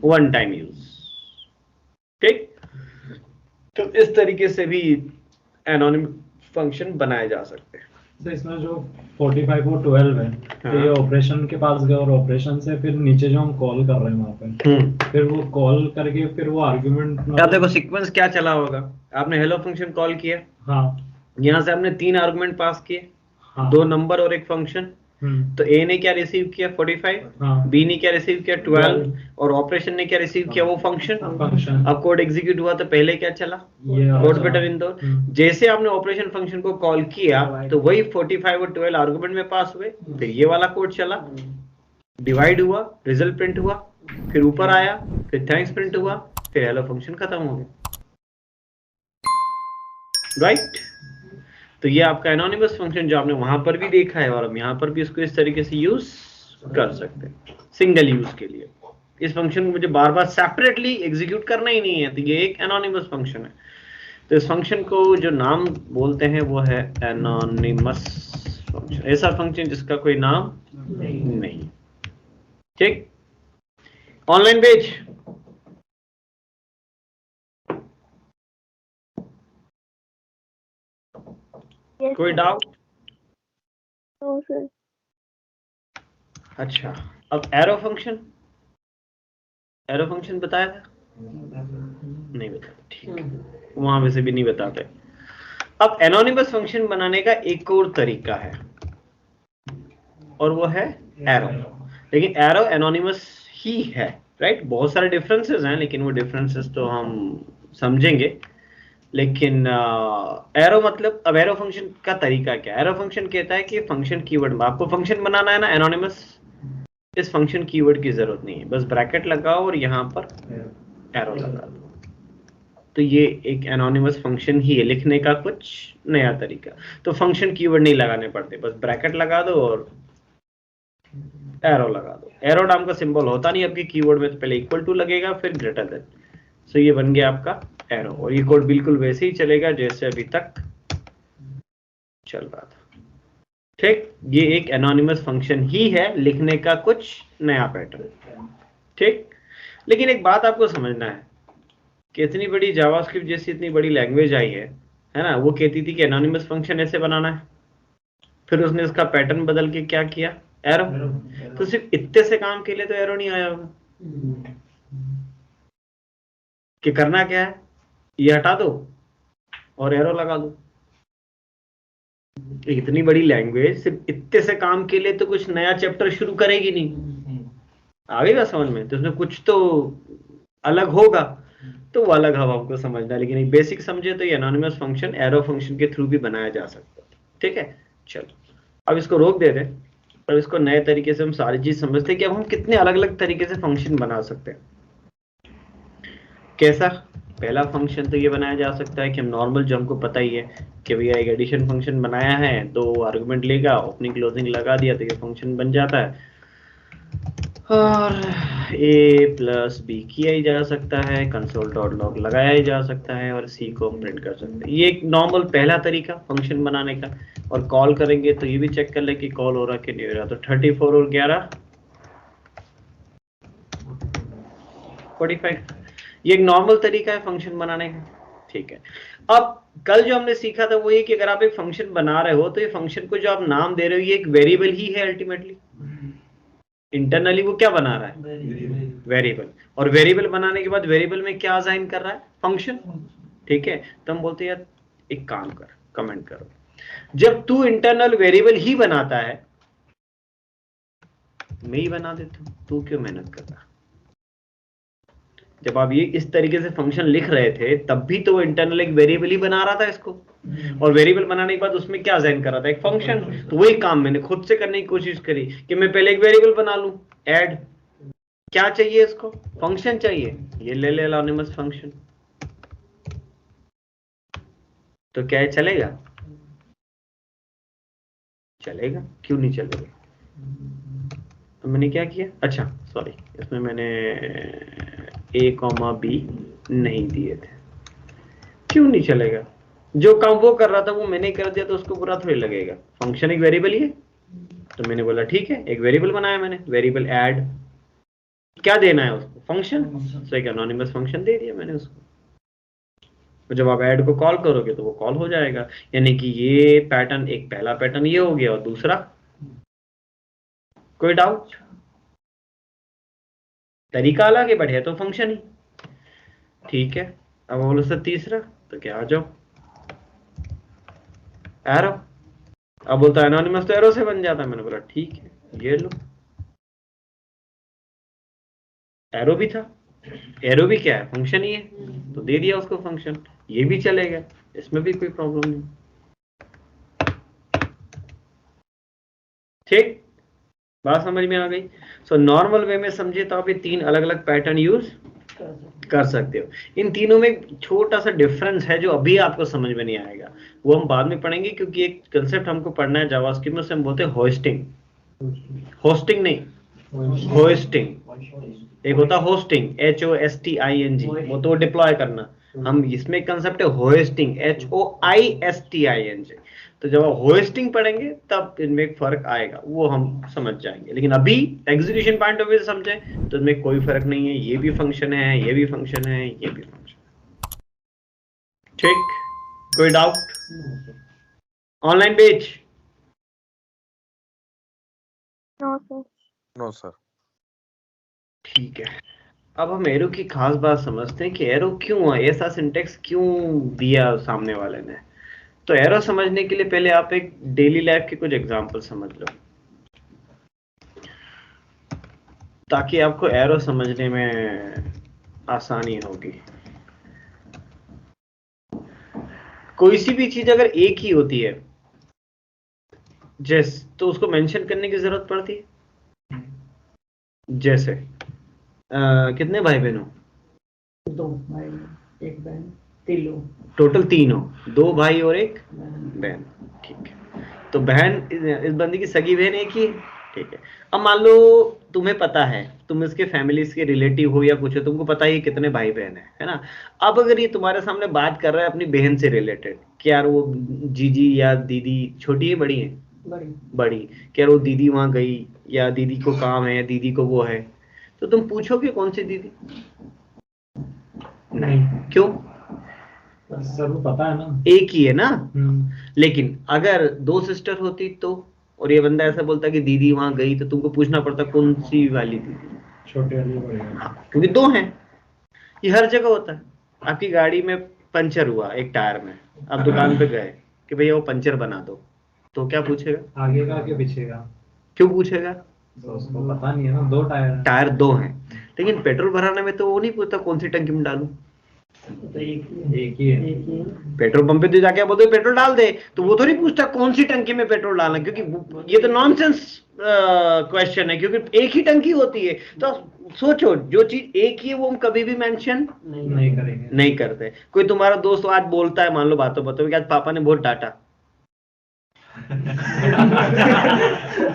वन टाइम यूज। ठीक, तो इस तरीके से भी एनोनिमस फंक्शन बनाए जा सकते हैं। तो इसमें जो 45 और 12 है, तो ये ऑपरेशन के पास गए, और ऑपरेशन से फिर नीचे जो हम कॉल कर रहे हैं वहाँ पे, फिर वो कॉल करके फिर वो आर्गुमेंट, क्या देखो सीक्वेंस क्या चला होगा, आपने हेलो फंक्शन कॉल किया, हाँ, यहाँ से आपने 3 आर्गुमेंट पास किए, हाँ, 2 नंबर और एक फंक्शन, तो A ने क्या रिसीव किया 45, हाँ, B ने क्या रिसीव किया 12, और ऑपरेशन ने क्या रिसीव किया वो फंक्शन। अब कोड एग्जीक्यूट हुआ तो पहले क्या चला, कोड बेटर इंदौर। जैसे आपने ऑपरेशन फंक्शन को कॉल किया तो वही 45 और 12 आर्गुमेंट में पास हुए, फिर ये वाला कोड चला, डिवाइड हुआ, रिजल्ट प्रिंट हुआ, फिर ऊपर आया, फिर थैंक्स प्रिंट हुआ, फिर हेलो फंक्शन खत्म हो गया, राइट। तो ये आपका एनोनिमस फंक्शन जो आपने वहां पर भी देखा है, और हम यहाँ पर भी इसको इस तरीके से यूज कर सकते हैं सिंगल यूज के लिए। इस फंक्शन को मुझे बार बार सेपरेटली एग्जीक्यूट करना ही नहीं है, तो ये एक एनोनिमस फंक्शन है। तो इस फंक्शन को जो नाम बोलते हैं वो है एनोनिमस फंक्शन, ऐसा फंक्शन जिसका कोई नाम नहीं। ठीक, ऑनलाइन पेज कोई डाउट? No sir. अच्छा, अब एरो फंक्शन, एरो फंक्शन बताया था? नहीं बताया, ठीक, वहां वैसे भी नहीं बताते। अब एनोनिमस फंक्शन बनाने का एक और तरीका है, और वो है एरो। लेकिन एरो एनोनिमस ही है, राइट। बहुत सारे डिफरेंसेस हैं, लेकिन वो डिफरेंसेस तो हम समझेंगे। लेकिन एरो मतलब, अब एरो फंक्शन का तरीका क्या है? एरो फंक्शन कहता है कि फंक्शन कीवर्ड में आपको फंक्शन बनाना है ना एनोनिमस, इस फंक्शन कीवर्ड की जरूरत नहीं है, बस ब्रैकेट लगाओ और यहाँ पर एरो लगा दो। तो ये एक एनोनिमस फंक्शन ही है, लिखने का कुछ नया तरीका। तो फंक्शन कीवर्ड नहीं लगाने पड़ते, बस ब्रैकेट लगा दो और एरो लगा दो। एरो नाम का सिंबल होता नहीं आपके कीवर्ड में, तो पहले इक्वल टू लगेगा, फिर ग्रेटर देन। सो ये बन गया आपका एरो, और ये कोड बिल्कुल वैसे ही चलेगा जैसे अभी तक चल रहा था। ठीक, ये एक एनोनिमस फंक्शन ही है, लिखने का कुछ नया पैटर्न। ठीक, लेकिन एक बात आपको समझना है कि इतनी बड़ी जावास्क्रिप्ट जैसी इतनी बड़ी लैंग्वेज आई है ना, वो कहती थी कि एनोनिमस फंक्शन ऐसे बनाना है, फिर उसने इसका पैटर्न बदल के क्या किया, एरो। तो सिर्फ इतने से काम के लिए तो एरो नहीं आया होगा कि करना क्या है, ये हटा दो और एरो लगा दो। इतनी बड़ी लैंग्वेज सिर्फ इतने से काम के लिए तो कुछ नया चैप्टर शुरू करेगी नहीं, आएगा समझ में, तो उसमें कुछ तो अलग होगा, तो वो अलग हवा आपको समझना है। लेकिन एक बेसिक समझे तो ये एनोनिमस फंक्शन एरो फंक्शन के थ्रू भी बनाया जा सकता है। ठीक है, चलो अब इसको रोक देते हैं, अब इसको नए तरीके से हम सारी चीज समझते हैं कि अब हम कितने अलग अलग तरीके से फंक्शन बना सकते हैं। कैसा? पहला फंक्शन तो ये बनाया जा सकता है कि हम नॉर्मल, जो हमको पता ही है कि भैया एक एडिशन फंक्शन बनाया है, 2 आर्गुमेंट लेगा, ओपनिंग क्लोजिंग लगा दिया तो ये फंक्शन बन जाता है। और ए प्लस बी किया ही जा सकता है, कंसोल डॉट लॉग लगाया ही जा सकता है और सी को प्रिंट कर सकते हैं। ये एक नॉर्मल पहला तरीका फंक्शन बनाने का। और कॉल करेंगे तो ये भी चेक कर ले कि कॉल हो रहा कि नहीं हो रहा। तो 34 और 11 45, ये एक नॉर्मल तरीका है फंक्शन बनाने का। ठीक है, अब कल जो हमने सीखा था वो ये कि अगर आप एक फंक्शन बना रहे हो तो ये फंक्शन को जो आप नाम दे रहे हो ये एक वेरिएबल ही है अल्टीमेटली। इंटरनली वो क्या बना रहा है? वेरिएबल। और वेरिएबल बनाने के बाद वेरिएबल में क्या असाइन कर रहा है? फंक्शन। ठीक है, तो हम बोलते हैं यार एक काम कर, कमेंट करो, जब तू इंटरनल वेरिएबल ही बनाता है, मैं ही बना देता हूं, तू क्यों मेहनत कर रहा? जब आप ये इस तरीके से फंक्शन लिख रहे थे तब भी तो वो इंटरनल एक वेरिएबल ही बना रहा था इसको, और वेरिएबल बनाने के बाद उसमें क्या असाइन कर रहा था? एक फंक्शन। तो वही काम मैंने खुद से करने की कोशिश करी कि मैं पहले एक वेरिएबल बना लूं, ऐड। क्या चाहिए इसको? फंक्शन चाहिए। ये ले ले एनोनिमस फंक्शन। तो क्या है, चलेगा? चलेगा, क्यों नहीं चलेगा? तो मैंने क्या किया, अच्छा सॉरी, इसमें मैंने a, b नहीं दिए थे। क्यों नहीं चलेगा? जो काम वो कर रहा था वो मैंने कर दिया तो उसको बुरा थोड़ी लगेगा। फंक्शन एक वेरिएबल ही है, तो मैंने बोला ठीक है, एक वेरिएबल बनाया मैंने, वेरिएबल ऐड। क्या देना है उसको? फंक्शन। तो एक एनोनिमस फंक्शन दे दिया मैंने उसको। तो जब आप ऐड को कॉल करोगे तो वो कॉल हो जाएगा। यानी कि ये पैटर्न, एक पहला पैटर्न ये हो गया और दूसरा, कोई डाउट? तरीका अलग है बट है तो फंक्शन ही। ठीक है, अब बोलो सर तीसरा, तो क्या आ जाओ, एरो। अब बोलता है एनोनिमस तो एरो से बन जाता है। मैंने बोला ठीक है, ये लो, एरो भी था, एरो भी क्या है? फंक्शन ही है, तो दे दिया उसको फंक्शन। ये भी चलेगा, इसमें भी कोई प्रॉब्लम नहीं। ठीक, बात समझ में आ गई? सो नॉर्मल वे में समझे तो आप ये तीन अलग अलग पैटर्न यूज कर सकते हो। इन तीनों में एक छोटा सा डिफरेंस है जो अभी आपको समझ में नहीं आएगा, वो हम बाद में पढ़ेंगे, क्योंकि एक कंसेप्ट हमको पढ़ना है जावास्क्रिप्ट में, उसे हम बोलते हैं होस्टिंग। होस्टिंग नहीं, होस्टिंग। एक होता है होस्टिंग, HOSTING, वो तो डिप्लॉय करना। हम इसमें कंसेप्ट है होस्टिंग, HOISTING। तो जब आप होस्टिंग पढ़ेंगे तब इनमें एक फर्क आएगा, वो हम समझ जाएंगे। लेकिन अभी एग्जीक्यूशन पॉइंट ऑफ व्यू से समझे तो इनमें कोई फर्क नहीं है। ये भी फंक्शन है, ये भी फंक्शन है, ये भी फंक्शन। ठीक, कोई doubt? Online page? No sir. No sir. ठीक है, अब हम एरो की खास बात समझते हैं कि एरो क्यों है, ऐसा सिंटेक्स क्यों दिया सामने वाले ने। तो एरो समझने के लिए पहले आप एक डेली लाइफ के कुछ एग्जांपल समझ लो, ताकि आपको एरो समझने में आसानी होगी। कोई सी भी चीज अगर एक ही होती है तो उसको मेंशन करने की जरूरत पड़ती है। जैसे कितने भाई बहन हो? 2 भाई, 1 बहन, 3 लोग। टोटल 3 हो, 2 भाई और 1 बहन। ठीक है, तो बहन इस बंदी की सगी बहन एक ही। ठीक है, अब मान लो तुम्हें पता है, तुम इसके फैमिली के रिलेटिव हो या कुछ हो, तुमको पता है कितने भाई बहन है ना। अब अगर ये तुम्हारे सामने बात कर रहा है अपनी बहन से रिलेटेड कि यार वो जीजी या दीदी, छोटी है बड़ी है? बड़ी। क्या वो दीदी वहां गई, या दीदी को काम है, दीदी को वो है, तो तुम पूछोगे कौन सी दीदी? नहीं। क्यों? सर वो पता है ना, एक ही है ना। लेकिन अगर 2 सिस्टर होती तो, और ये बंदा ऐसा बोलता कि दीदी वहां गई, तो तुमको पूछना पड़ता कौन सी वाली दीदी? छोटे वाली बड़ी। हाँ, क्योंकि 2 हैं। ये हर जगह होता है। आपकी गाड़ी में पंचर हुआ एक टायर में, आप दुकान पे गए कि भैया वो पंचर बना दो, तो क्या पूछेगा? आगे का कि पीछे का? क्यों पूछेगा? तो उसको पता नहीं है ना, 2 टायर हैं। टायर 2 हैं, लेकिन पेट्रोल भराने में तो वो नहीं पूछता कौन सी टंकी में डालूं। तो एक एक ही है। पेट्रोल पंप पे तो जाके बोलते पेट्रोल डाल दे, तो वो तो नहीं पूछता कौन सी टंकी में पेट्रोल डालना, क्योंकि ये तो नॉनसेंस क्वेश्चन है, क्योंकि एक ही टंकी होती है। तो सोचो, जो चीज एक ही है वो हम कभी भी मेंशन नहीं करेंगे, नहीं करते। कोई तुम्हारा दोस्त आज बोलता है, मान लो बातों बातों में कि आज पापा ने बहुत डांटा,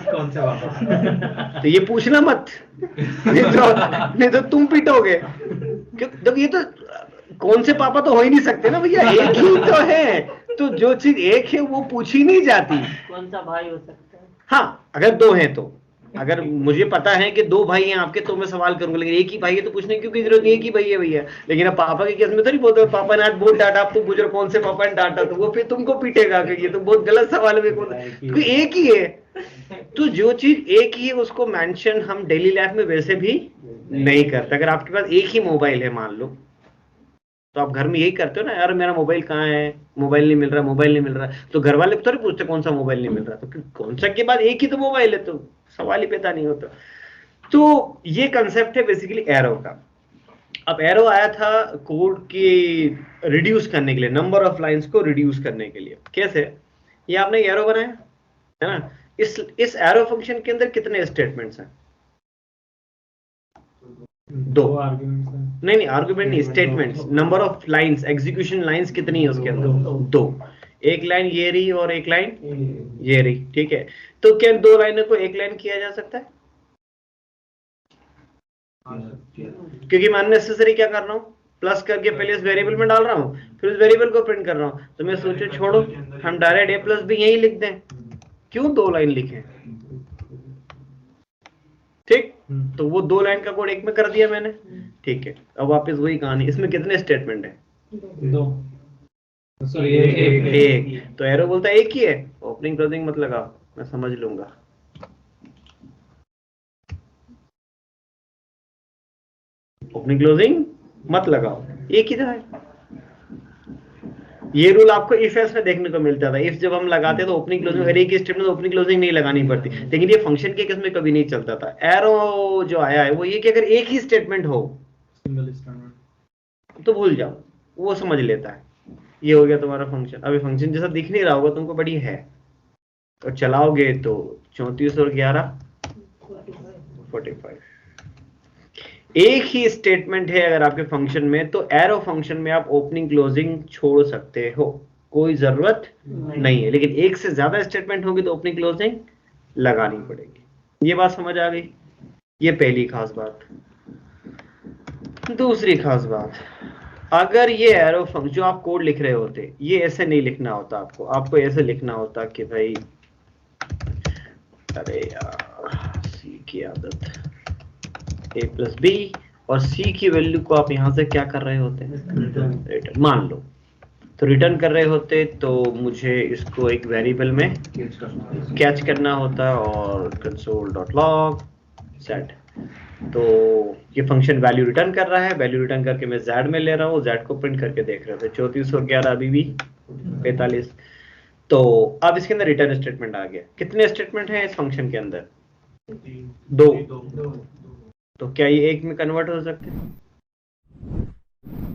कौन से पापा? तो ये पूछना मत, नहीं तो तुम पिटोगे। क्योंकि ये तो कौन से पापा तो हो ही नहीं सकते ना भैया, एक ही तो है, तो जो चीज एक है वो पूछी नहीं जाती। कौन सा भाई हो सकता है? हाँ, अगर दो हैं तो, अगर मुझे पता है कि दो भाई हैं आपके तो मैं सवाल करूंगा, लेकिन एक ही भाई है तो पूछने की क्योंकि जरूरत नहीं, एक ही भाई है भैया। लेकिन अब पापा के केस में तो नहीं बोलते पापा ने आज बहुत डांटा, आप तो पूछ रहे कौन से पापा ने डांटा, तो वो फिर तुमको पीटेगा कि ये तो बहुत गलत सवाल है, क्योंकि एक ही है। तो जो चीज एक ही है उसको मेंशन हम डेली लाइफ में वैसे भी नहीं करते। अगर आपके पास एक ही मोबाइल है मान लो, तो आप घर में यही करते हो ना, यार मेरा मोबाइल कहाँ है, मोबाइल नहीं मिल रहा, मोबाइल नहीं मिल रहा, तो घर वाले थोड़ी पूछते कौन सा मोबाइल नहीं मिल रहा, तो कौन सा के बाद एक ही तो मोबाइल है, तो सवाल ही पैदा नहीं होता। तो ये कंसेप्ट है बेसिकली एरो का। अब एरो आया था कोड की रिड्यूस करने के लिए, नंबर ऑफ लाइंस को रिड्यूस करने के लिए। कैसे? ये आपने एरो बनाया है ना, इस एरो फंक्शन के अंदर कितने स्टेटमेंट्स हैं? दो आर्गुमेंट्स हैं। नहीं, आर्गुमेंट नहीं, statements. Number of lines, execution lines कितनी है उसके अंदर? दो। एक लाइन ये रही और एक लाइन ये रही, ठीक है। तो क्या दो लाइनों को एक लाइन किया जा सकता है? क्योंकि मैं अननेसेसरी क्या कर रहा हूँ, प्लस करके पहले इस वेरिएबल में डाल रहा हूँ, फिर उस वेरिएबल को प्रिंट कर रहा हूँ, तो मैं सोचू छोड़ो हम डायरेक्ट ए प्लस बी यही लिख दें, क्यों दो लाइन लिखें? ठीक, तो वो दो लाइन का कोड एक में कर दिया मैंने, ठीक है। अब वापस वही कहानी, इसमें कितने स्टेटमेंट है? दो। सॉरी एक। तो एरो बोलता है एक ही है, ओपनिंग क्लोजिंग मत लगाओ, मैं समझ लूंगा। ओपनिंग क्लोजिंग मत लगाओ, एक ही तो है। ये रूल आपको इफ एल्स में देखने को मिलता था। इफ जब हम लगाते तो ओपनिंग क्लोजिंग, अगर एक ही स्टेटमेंट ओपनिंग क्लोजिंग नहीं लगानी पड़ती, लेकिन ये फंक्शन के केस में कभी नहीं चलता था। एरो जो आया है वो ये कि अगर एक ही स्टेटमेंट हो सिंगल स्टेटमेंट तो भूल जाओ, वो समझ लेता है। ये हो गया तुम्हारा फंक्शन। अभी फंक्शन जैसा दिख नहीं रहा होगा तुमको, बड़ी है, तो चलाओगे तो 34 और 11 45। एक ही स्टेटमेंट है अगर आपके फंक्शन में, तो एरो फंक्शन में आप ओपनिंग क्लोजिंग छोड़ सकते हो, कोई जरूरत नहीं है। लेकिन एक से ज्यादा स्टेटमेंट होगी तो ओपनिंग क्लोजिंग लगानी पड़ेगी। ये बात समझ आ गई? ये पहली खास बात। दूसरी खास बात, अगर ये एरो फंक्शन जो आप कोड लिख रहे होते, ये ऐसे नहीं लिखना होता आपको ऐसे लिखना होता कि भाई, अरे यार सी की आदत, ए प्लस बी, और सी की वैल्यू को आप यहां से क्या कर रहे होते हैं? रिटर्न। मान लो तो रिटर्न कर रहे होते, तो मुझे इसको एक वेरिएबल में कैच करना होता और console.log z। तो ये फंक्शन वैल्यू रिटर्न कर रहा है, वैल्यू रिटर्न करके मैं z में ले रहा हूँ, z को प्रिंट करके देख रहे थे 34 और 11 अभी भी 45। तो अब इसके अंदर रिटर्न स्टेटमेंट आ गया। कितने स्टेटमेंट हैं इस फंक्शन के अंदर? दो। तो क्या ये एक में कन्वर्ट हो सकते हैं?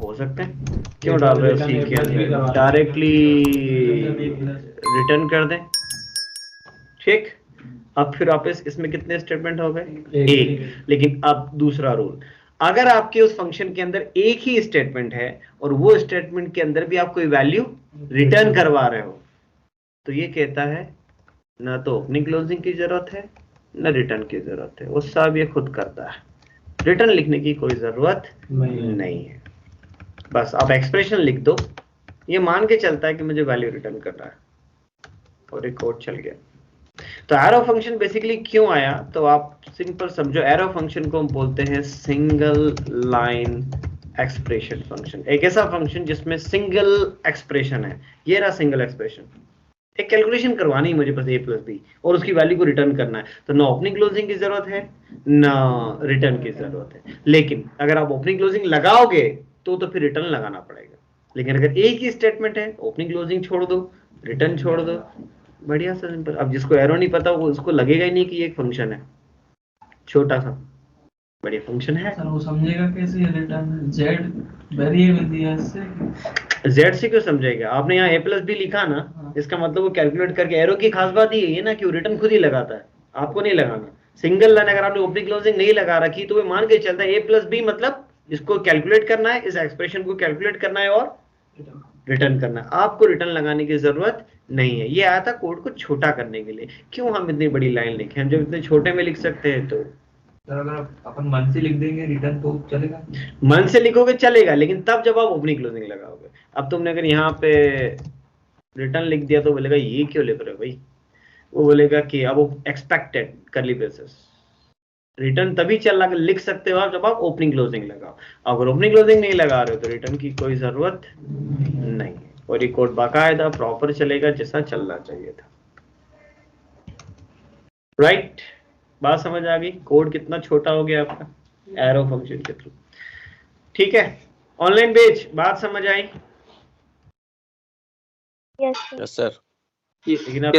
हो सकते हैं। क्यों डाल रहे हो सी के अंदर? डायरेक्टली रिटर्न कर दें, ठीक। अब फिर वापस इसमें कितने स्टेटमेंट हो गए? एक। लेकिन अब दूसरा रूल, अगर आपके उस फंक्शन के अंदर एक ही स्टेटमेंट है और वो स्टेटमेंट के अंदर भी आप कोई वैल्यू रिटर्न करवा रहे हो, तो ये कहता है ना तो ओपनिंग क्लोजिंग की जरूरत है ना रिटर्न की जरूरत है, वो सब ये खुद करता है। रिटर्न लिखने की कोई जरूरत नहीं है। बस आप एक्सप्रेशन लिख दो, ये मान के चलता है कि मुझे वैल्यू रिटर्न करना है, और एक कोड चल गया। तो एरो फंक्शन बेसिकली क्यों आया, तो आप सिंपल समझो, एरो फंक्शन को हम बोलते हैं सिंगल लाइन एक्सप्रेशन फंक्शन। एक ऐसा फंक्शन जिसमें सिंगल एक्सप्रेशन है। ये रहा सिंगल एक्सप्रेशन, एक कैलकुलेशन करवानी है मुझे बस a प्लस बी, और उसकी वैल्यू को रिटर्न करना है। तो ना ओपनिंग क्लोजिंग की जरूरत है ना रिटर्न की जरूरत है। लेकिन अगर आप ओपनिंग क्लोजिंग लगाओगे तो फिर रिटर्न लगाना पड़ेगा। लेकिन अगर एक ही स्टेटमेंट है, ओपनिंग क्लोजिंग छोड़ दो, रिटर्न छोड़ दो, बढ़िया सा सिंपल। अब जिसको एरो नहीं पता वो उसको लगेगा ही नहीं कि ये एक फंक्शन है, छोटा सा बढ़िया फंक्शन है। सर वो समझेगा कैसे रिटर्न? z वेरिएबल दिया इससे, जेड से क्यों समझेगा? आपने यहाँ a प्लस बी लिखा ना, इसका मतलब वो कैलकुलेट करके, एरो की खास बात ये है ना कि वो रिटर्न खुद ही लगाता है, आपको नहीं लगाना। सिंगल लाइन अगर आपने ओपनिंग क्लोजिंग नहीं लगा रखी तो वो मान के चलता है a प्लस बी, मतलब इसको कैलकुलेट करना है, इस एक्सप्रेशन को कैलकुलेट करना है और रिटर्न करना है। आपको रिटर्न लगाने की जरूरत नहीं है, ये आया था कोड को छोटा करने के लिए। क्यों हम इतनी बड़ी लाइन लिखे, हम जब इतने छोटे में लिख सकते हैं। तो सर अगर अपन मन से लिख देंगे रिटर्न तो चलेगा? मन से लिखोगे चलेगा, लेकिन तब जब आप ओपनिंग क्लोजिंग लगाओगे। अब तुमने अगर यहाँ पे रिटर्न लिख दिया तो बोलेगा ये क्यों लिख रहे हो भाई, वो बोलेगा कि अब एक्सपेक्टेड करली ब्रेसेस। रिटर्न तभी चल लिख सकते हो आप जब आप ओपनिंग क्लोजिंग लगाओ। अगर ओपनिंग क्लोजिंग नहीं लगा रहे हो तो रिटर्न की कोई जरूरत नहीं है, और ये कोड बाकायदा प्रॉपर चलेगा जैसा चलना चाहिए था। राइट, बात समझ आ गई? कोड कितना छोटा हो गया आपका एरो फंक्शन के थ्रू। ठीक है, ऑनलाइन बेच बात समझ आई? Yes, sir. लेकिन आप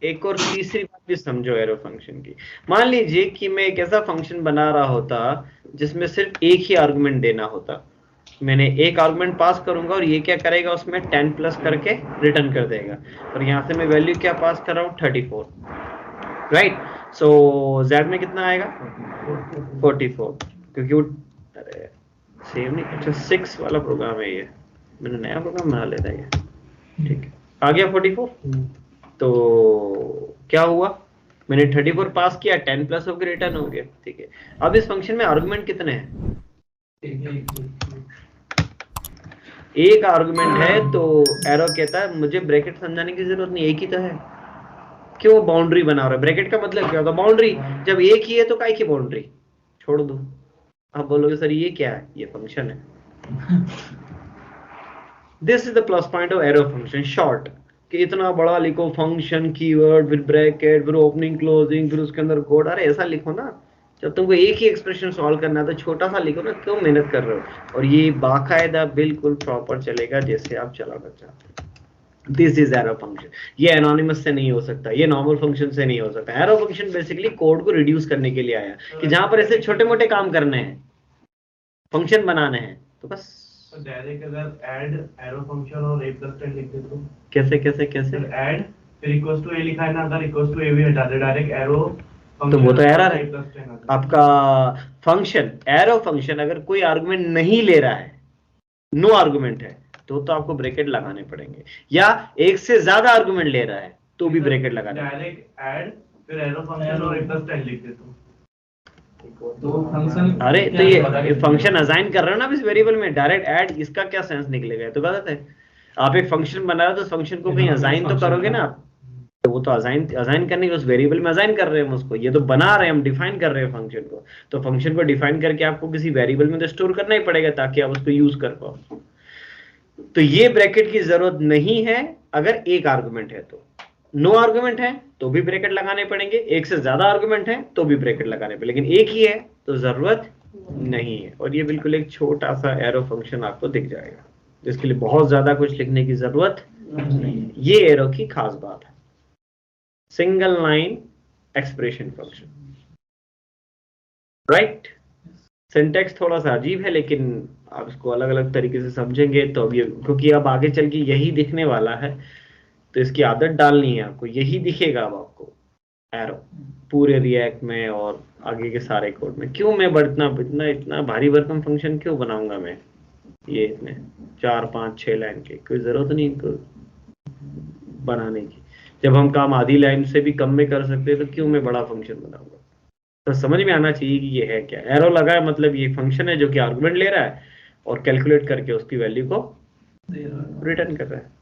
एक और तीसरी बात भी समझो एरो फंक्शन की। मान लीजिए कि मैं एक ऐसा फंक्शन बना रहा होता जिसमें सिर्फ एक ही आर्गुमेंट देना होता। मैंने एक आर्गुमेंट पास करूंगा और ये क्या करेगा, उसमें 10 प्लस करके रिटर्न कर देगा, और यहाँ से मैं वैल्यू क्या पास कर रहा हूँ 34। राइट, सो z में कितना आएगा 44, क्योंकि वो अरे सेव नहीं, अच्छा 6 वाला प्रोग्राम है ये, मैंने नया प्रोग्राम बना लेता है ये। ठीक है, आ गया 44। तो क्या हुआ, मैंने 34 पास किया, 10 प्लस होकर रिटर्न हो गया। ठीक है, अब इस फंक्शन में आर्गुमेंट कितने हैं? एक आर्गुमेंट है, तो एरो कहता है मुझे ब्रैकेट समझाने की जरूरत नहीं, एक ही तो है। क्यों बाउंड्री बना रहा है? ब्रैकेट का मतलब क्या होता है? बाउंड्री। जब एक ही है तो काय की बाउंड्री, छोड़ दो। आप बोलोगे सर ये क्या है, ये फंक्शन है। This is the plus point of arrow function. Short कि इतना बड़ा लिखो फंक्शन, कीवर्ड, फिर ब्रैकेट, फिर ओपनिंग क्लोजिंग, फिर उसके अंदर कोड। अरे ऐसा लिखो ना, जब तुमको एक ही एक्सप्रेशन सॉल्व करना है तो छोटा सा लिखो ना, क्यों मेहनत कर रहे हो? और ये बाकायदा बिल्कुल प्रॉपर चलेगा जैसे आप चलाना चाहते हो। This is arrow function. ये एनोनिमस से नहीं हो सकता, ये नॉर्मल फंक्शन से नहीं हो सकता। एरो फंक्शन बेसिकली कोड को रिड्यूस करने के लिए आया, कि जहां पर ऐसे छोटे मोटे काम करने हैं, फंक्शन बनाने हैं, तो बस डायरेक्ट अगर ऐड एरो फंक्शन और a प्लस 10 लिख दे तो कैसे कैसे कैसे ऐड फिर इक्वल्स टू a लिखा है ना, अगर इक्वल्स टू a भी हटा दे डायरेक्ट एरो, तो वो तो एरर है। a प्लस 10 आता है। आपका फंक्शन एरो फंक्शन अगर कोई आर्गुमेंट नहीं ले रहा है, नो आर्गुमेंट है, तो आपको ब्रैकेट लगाने पड़ेंगे, या एक से ज्यादा आर्गुमेंट ले रहा है तो भी ब्रैकेट लगाने पड़ेंगे। डायरेक्ट ऐड फिर एरो फंक्शन और a प्लस 10 लिख दे तो फंक्शन, अरे तो ये फंक्शन असाइन कर रहे हो ना इस वेरिएबल में, डायरेक्ट ऐड, इसका क्या सेंस निकलेगा? तो गलत है। आप एक फंक्शन बना रहे हो तो फंक्शन को कहीं असाइन तो करोगे ना आप, तो वो तो असाइन करने के उस वेरिएबल में असाइन कर रहे हैं हम उसको, ये तो बना रहे हैं हम, डिफाइन कर रहे हैं फंक्शन को। तो फंक्शन को डिफाइन करके आपको किसी वेरिएबल में तो स्टोर करना ही पड़ेगा ताकि आप उसको यूज कर पाओ। तो ये ब्रैकेट की जरूरत नहीं है अगर एक आर्गुमेंट है तो। नो आर्गुमेंट है तो भी ब्रैकेट लगाने पड़ेंगे, एक से ज्यादा आर्गुमेंट है तो भी ब्रैकेट लगाने पड़ेंगे, लेकिन एक ही है तो जरूरत नहीं है। और ये बिल्कुल एक छोटा सा एरो फंक्शन आपको दिख जाएगा, जिसके लिए बहुत ज्यादा कुछ लिखने की जरूरत नहीं है। ये एरो की खास बात है, single line expression function. Right, syntax थोड़ा सा अजीब है, लेकिन आप इसको अलग अलग तरीके से समझेंगे तो अब ये, क्योंकि अब आगे चल के यही दिखने वाला है, तो इसकी आदत डालनी है आपको, यही दिखेगा अब आपको एरो पूरे रिएक्ट में और आगे के सारे कोड में। क्यों मैं इतना भारी भरकम फंक्शन क्यों बनाऊंगा मैं, ये इतने 4 5 6 लाइन के, कोई जरूरत नहीं इनको बनाने की। जब हम काम आधी लाइन से भी कम में कर सकते हैं तो क्यों मैं बड़ा फंक्शन बनाऊंगा? तो समझ में आना चाहिए कि ये है क्या। एरो लगा है मतलब ये फंक्शन है जो कि आर्गुमेंट ले रहा है और कैलकुलेट करके उसकी वैल्यू को रिटर्न कर रहा है।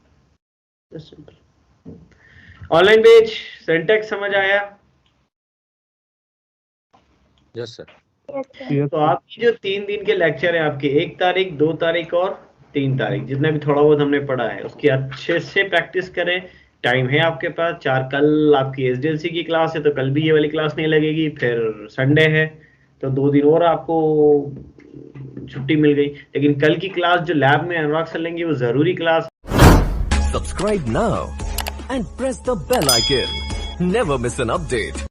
ऑनलाइन बेच सिंटैक्स समझ आया? Yes sir. Yes, sir. तो आपकी जो 3 दिन के लेक्चर है आपके, 1 तारीख 2 तारीख और 3 तारीख, जितना भी थोड़ा बहुत हमने पढ़ा है उसकी अच्छे से प्रैक्टिस करें। टाइम है आपके पास 4, कल आपकी SDLC की क्लास है तो कल भी ये वाली क्लास नहीं लगेगी, फिर संडे है तो 2 दिन और आपको छुट्टी मिल गई। लेकिन कल की क्लास जो लैब में अनुराग सर लेंगे वो जरूरी class. Subscribe now and press the bell icon. Never miss an update.